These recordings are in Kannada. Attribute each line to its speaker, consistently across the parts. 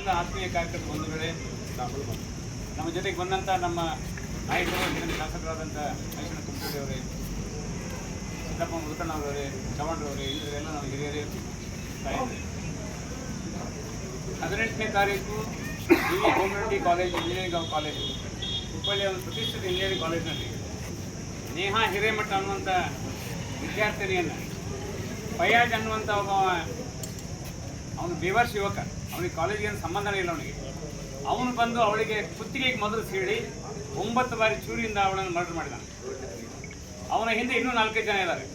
Speaker 1: ಎಲ್ಲ ಆತ್ಮೀಯ ಕಾರ್ಯಕ್ರಮ ಬಂಧುಗಳೇ, ನಮ್ಮ ಜೊತೆಗೆ ಬಂದಂಥ ನಮ್ಮ ನಾಯಕರು ಶಾಸಕರಾದಂಥ ಮೈಸೂರಿನ ಕುಂಟಳ್ಳಿ ಅವರೇ, ಸಿದ್ದಪ್ಪ ಮುದುಕಣ್ಣವರವರೇ, ಚವಾಣ್ರವರೇ, ಇವರೆಲ್ಲ ನಾವು ಹಿರಿಯರೇ ತಾಯಿದ್ದಾರೆ. 18ನೇ ತಾರೀಕು ವಿ ಕೋಮರೆಡ್ಡಿ ಕಾಲೇಜ್ ಇಂಜಿನಿಯರಿಂಗ್ ಕಾಲೇಜು, ಹುಬ್ಬಳ್ಳಿಯ ಒಂದು ಪ್ರತಿಷ್ಠಿತ ಇಂಜಿನಿಯರಿಂಗ್ ಕಾಲೇಜಿನಲ್ಲಿ ನೇಹಾ ಹಿರೇಮಠ ಅನ್ನುವಂಥ ವಿದ್ಯಾರ್ಥಿನಿಯನ್ನು ಫಯಾಜ್ ಅನ್ನುವಂಥ ಒಬ್ಬ ಅವನು ಬೇವರ್ಸ್ ಯುವಕ, ಅವನಿಗೆ ಕಾಲೇಜಿಗೆ ಏನು ಸಂಬಂಧನೇ ಇಲ್ಲ. ಅವನು ಬಂದು ಅವಳಿಗೆ ಕುತ್ತಿಗೆಗೆ ಮೊದಲು ಸೀಳಿ 9 ಬಾರಿ ಚೂರಿಯಿಂದ ಅವಳನ್ನು ಮರ್ಡರ್ ಮಾಡಿದ್ದಾನೆ. ಅವನ ಹಿಂದೆ ಇನ್ನೂ 4 ಜನ ಇದ್ದಾರೆ.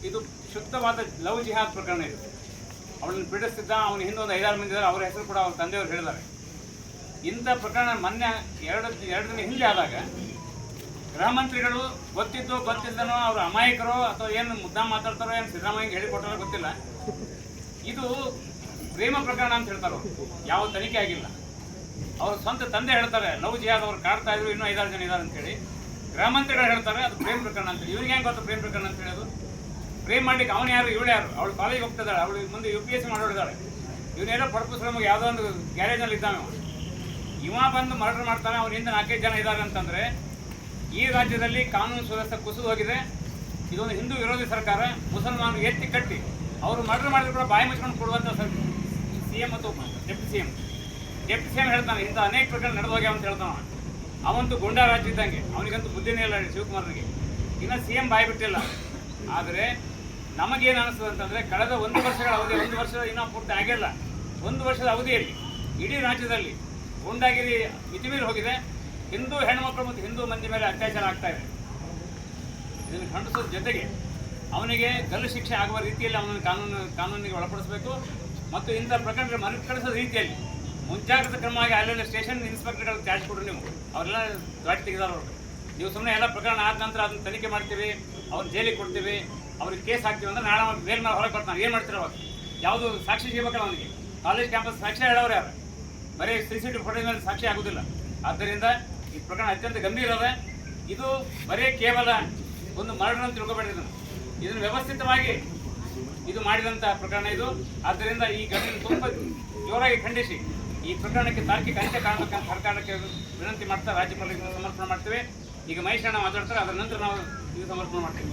Speaker 1: ಇದು ಶುದ್ಧವಾದ ಲವ್ ಜಿಹಾದ್ ಪ್ರಕರಣ. ಇದು ಅವಳನ್ನು ಬಿಡಿಸ್ತಿದ್ದ, ಅವನ ಹಿಂದೆ ಒಂದು 5-6 ಮಂದಿ ಇದ್ದಾರೆ. ಅವರ ಹೆಸರು ಕೂಡ ಅವ್ರ ತಂದೆಯವರು ಹೇಳಿದ್ದಾರೆ. ಇಂಥ ಪ್ರಕರಣ ಮೊನ್ನೆ 2 ದಿನ ಹಿಂದೆ ಆದಾಗ ಗೃಹ ಮಂತ್ರಿಗಳು ಗೊತ್ತಿದ್ದೋ ಗೊತ್ತಿದ್ದನೋ ಅವರು ಅಮಾಯಕರೋ ಅಥವಾ ಏನು ಮುದ್ದಾ ಮಾತಾಡ್ತಾರೋ ಏನು ಸಿದ್ದರಾಮಯ್ಯಗೆ ಹೇಳಿಕೊಟ್ಟಾರೋ ಗೊತ್ತಿಲ್ಲ, ಇದು ಪ್ರೇಮ ಪ್ರಕರಣ ಅಂತ ಹೇಳ್ತಾರೆ. ಯಾವ ತನಿಖೆ ಆಗಿಲ್ಲ. ಅವ್ರ ಸ್ವಂತ ತಂದೆ ಹೇಳ್ತಾರೆ ಲವ್ ಜಿಹಾದ್ ಅವ್ರು ಕಾಡ್ತಾ ಇದ್ರು, ಇನ್ನೂ 5-6 ಜನ ಇದ್ದಾರೆ ಅಂತೇಳಿ. ಗೃಹ ಮಂತ್ರಿಗಳು ಹೇಳ್ತಾರೆ ಅದು ಪ್ರೇಮ ಪ್ರಕರಣ ಅಂತೇಳಿ. ಇವ್ರಿಗೆ ಹೆಂಗೆ ಗೊತ್ತು ಪ್ರೇಮ ಪ್ರಕರಣ ಅಂತ ಹೇಳೋದು? ಪ್ರೇಮ್ ಮಾಡ್ಲಿಕ್ಕೆ ಅವನು ಯಾರು, ಇವಳು ಯಾರು? ಅವಳು ಕಾಲೇಜ್ ಹೋಗ್ತಿದ್ದಾಳೆ, ಅವಳು ಮುಂದೆ UPSC ಮಾಡೋಡಿದ್ದಾಳೆ. ಇವನೇನೋ ಪರ್ಪಸ್ಗೆ ಯಾವುದೋ ಒಂದು ಗ್ಯಾರೇಜ್ನಲ್ಲಿ ಇದ್ದಾವೆ. ಇವ ಬಂದು ಮರ್ಡರ್ ಮಾಡ್ತಾನೆ, ಅವನ ಹಿಂದೆ 4 ಜನ ಇದ್ದಾರೆ ಅಂತಂದರೆ ಈ ರಾಜ್ಯದಲ್ಲಿ ಕಾನೂನು ಸುವ್ಯವಸ್ಥೆ ಕುಸಿದು ಹೋಗಿದೆ. ಇದೊಂದು ಹಿಂದೂ ವಿರೋಧಿ ಸರ್ಕಾರ. ಮುಸಲ್ಮಾನರು ಎತ್ತಿ ಕಟ್ಟಿ ಅವರು ಮರ್ಡರ್ ಮಾಡಿದ್ರು ಕೂಡ ಬಾಯಿ ಮುಚ್ಕೊಂಡು ಕೊಡುವಂಥ CM ಮತ್ತು ಡೆಪ್ಟಿ CM ಹೇಳ್ತಾನೆ ಇಂಥ ಅನೇಕ ಪ್ರಕರಣ ನಡೆದು ಹೋಗ್ಯಾವ ಅಂತ ಹೇಳ್ತಾನೆ. ಅವಂತೂ ಗುಂಡಾ ರಾಜ್ಯ ಇದ್ದಂಗೆ, ಅವನಿಗಂತೂ ಬುದ್ಧಿನೇ ಇಲ್ಲ ಶಿವಕುಮಾರ್ನಿಗೆ. ಇನ್ನು CM ಬಾಯಿ ಬಿಟ್ಟಿಲ್ಲ. ಆದರೆ ನಮಗೇನು ಅನಿಸ್ತದೆ ಅಂತಂದರೆ ಕಳೆದ 1 ವರ್ಷಗಳ ಅವಧಿ, 1 ವರ್ಷದ ಇನ್ನೂ ಪೂರ್ತಿ ಆಗಿಲ್ಲ, 1 ವರ್ಷದ ಅವಧಿಯಲ್ಲಿ ಇಡೀ ರಾಜ್ಯದಲ್ಲಿ ಗೂಂಡಾಗಿರಿ ಮಿತಿಮೀರಿ ಹೋಗಿದೆ. ಹಿಂದೂ ಹೆಣ್ಮಕ್ಳು ಮತ್ತು ಹಿಂದೂ ಮಂದಿ ಮೇಲೆ ಅತ್ಯಾಚಾರ ಆಗ್ತಾ ಇದೆ. ಇದನ್ನು ಖಂಡಿಸೋದ್ರ ಜೊತೆಗೆ ಅವನಿಗೆ ಗಲ್ಲು ಶಿಕ್ಷೆ ಆಗುವ ರೀತಿಯಲ್ಲಿ ಅವನನ್ನು ಕಾನೂನಿಗೆ ಒಳಪಡಿಸಬೇಕು ಮತ್ತು ಇಂಥ ಪ್ರಕರಣ ಮರುಕಳಿಸೋ ರೀತಿಯಲ್ಲಿ ಮುಂಜಾಗ್ರತಾ ಕ್ರಮವಾಗಿ ಅಲ್ಲೆಲ್ಲ ಸ್ಟೇಷನ್ ಇನ್ಸ್ಪೆಕ್ಟರ್ಗಳಿಗೆ ಚಾರ್ಜ್ ಕೊಡ್ರಿ. ನೀವು ಅವರೆಲ್ಲ ಗಾಡಿ ತೆಗೆದಾರ. ನೀವು ಸುಮ್ಮನೆ ಎಲ್ಲ ಪ್ರಕರಣ ಆದ ನಂತರ ಅದನ್ನು ತನಿಖೆ ಮಾಡ್ತೀವಿ, ಅವ್ರು ಜೈಲಿಗೆ ಕೊಡ್ತೀವಿ, ಅವ್ರಿಗೆ ಕೇಸ್ ಹಾಕ್ತೀವಿ ಅಂದ್ರೆ ನಾಳೆ ಬೇರೆ ಮೇಲೆ ಹೊರಗೆ ಕೊಡ್ತಾನೆ. ಏನು ಮಾಡ್ತೀರ ಅವಾಗ? ಯಾವುದು ಸಾಕ್ಷಿ ಸಿಗಬೇಕಲ್ಲ ಅವನಿಗೆ? ಕಾಲೇಜ್ ಕ್ಯಾಂಪಸ್ ಸಾಕ್ಷಿ ಹೇಳೋರು ಯಾರು? ಬರೀ CCTV ಫೋಟೋದ ಮೇಲೆ ಸಾಕ್ಷಿ ಆಗೋದಿಲ್ಲ. ಆದ್ದರಿಂದ ಈ ಪ್ರಕರಣ ಅತ್ಯಂತ ಗಂಭೀರ ಇದೆ. ಇದು ಬರೀ ಕೇವಲ ಒಂದು ಮರ್ಡರ್ ಅಂತ ತಿಳ್ಕೊಬೇಡಿದ್ರು, ಇದನ್ನು ವ್ಯವಸ್ಥಿತವಾಗಿ ಇದು ಮಾಡಿದಂಥ ಪ್ರಕರಣ ಇದು. ಆದ್ದರಿಂದ ಈ ಘಟನೆ ತುಂಬ ಜೋರಾಗಿ ಖಂಡಿಸಿ ಈ ಪ್ರಕರಣಕ್ಕೆ ತಾರ್ಕಿಕ ಅಂತ್ಯ ಕಾಣಬೇಕಂತ ಸರ್ಕಾರಕ್ಕೆ ವಿನಂತಿ ಮಾಡ್ತಾ ರಾಜ್ಯಪಾಲರಿಗೆ ಸಮರ್ಪಣೆ ಮಾಡ್ತೇವೆ. ಈಗ ಮಹೇಶಣ್ಣ ಮಾತಾಡ್ತಾರೆ, ಅದರ ನಂತರ ನಾವು ಇದು ಸಮರ್ಪಣೆ ಮಾಡ್ತೀವಿ.